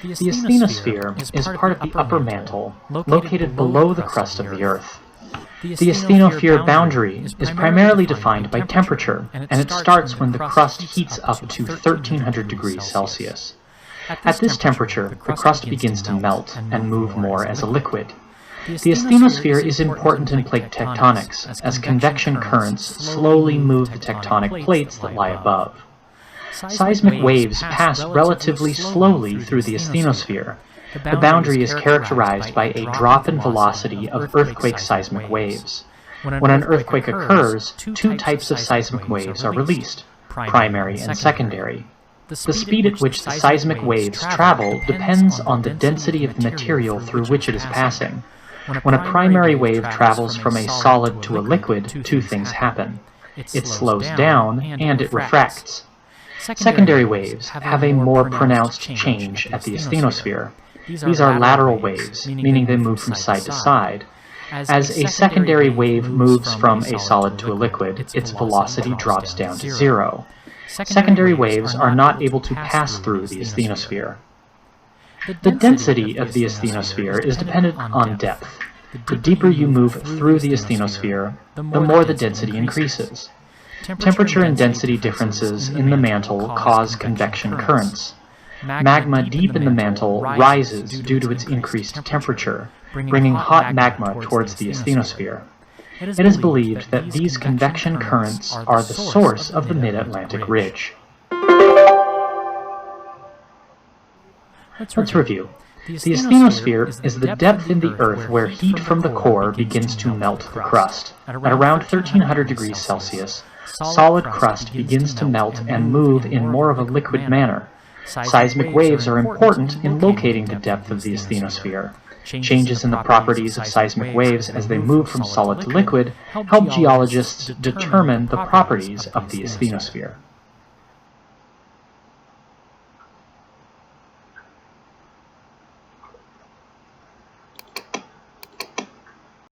The asthenosphere is part of the upper mantle, located below the crust of the Earth. The asthenosphere boundary is primarily defined by temperature, and it starts when the crust heats up to 1300 degrees Celsius. At this temperature, the crust begins to melt and move more as a liquid. The asthenosphere is important in plate tectonics, as convection currents slowly move the tectonic plates that lie above. Seismic waves pass relatively slowly through the asthenosphere. The boundary is characterized by a drop in velocity of earthquake seismic waves. When an earthquake occurs, two types of seismic waves are released, primary and secondary. The speed at which the seismic waves travel depends on the density of the material through which it is passing. When a primary wave travels from a solid to a liquid, two things happen. It slows down and it refracts. Secondary waves have a more pronounced change at the asthenosphere. These are lateral waves, meaning they move from side to side. As a secondary wave moves from a solid to a liquid, its velocity drops down to zero. Secondary waves are not able to pass through the asthenosphere. The density of the asthenosphere is dependent on depth. The deeper you move through the asthenosphere, the more the density increases. Temperature and density differences in the mantle cause convection currents. Magma deep in the mantle rises due to its increased temperature, bringing hot magma towards the asthenosphere. It is believed that these convection currents are the source of the Mid-Atlantic Ridge. Let's review. The asthenosphere is the depth in the Earth where heat from the core begins to melt the crust. At around 1300 degrees Celsius, solid crust begins to melt and move in more of a liquid manner. Seismic waves are important in locating the depth of the asthenosphere. Changes in the properties of seismic waves as they move from solid to liquid help geologists determine the properties of the asthenosphere.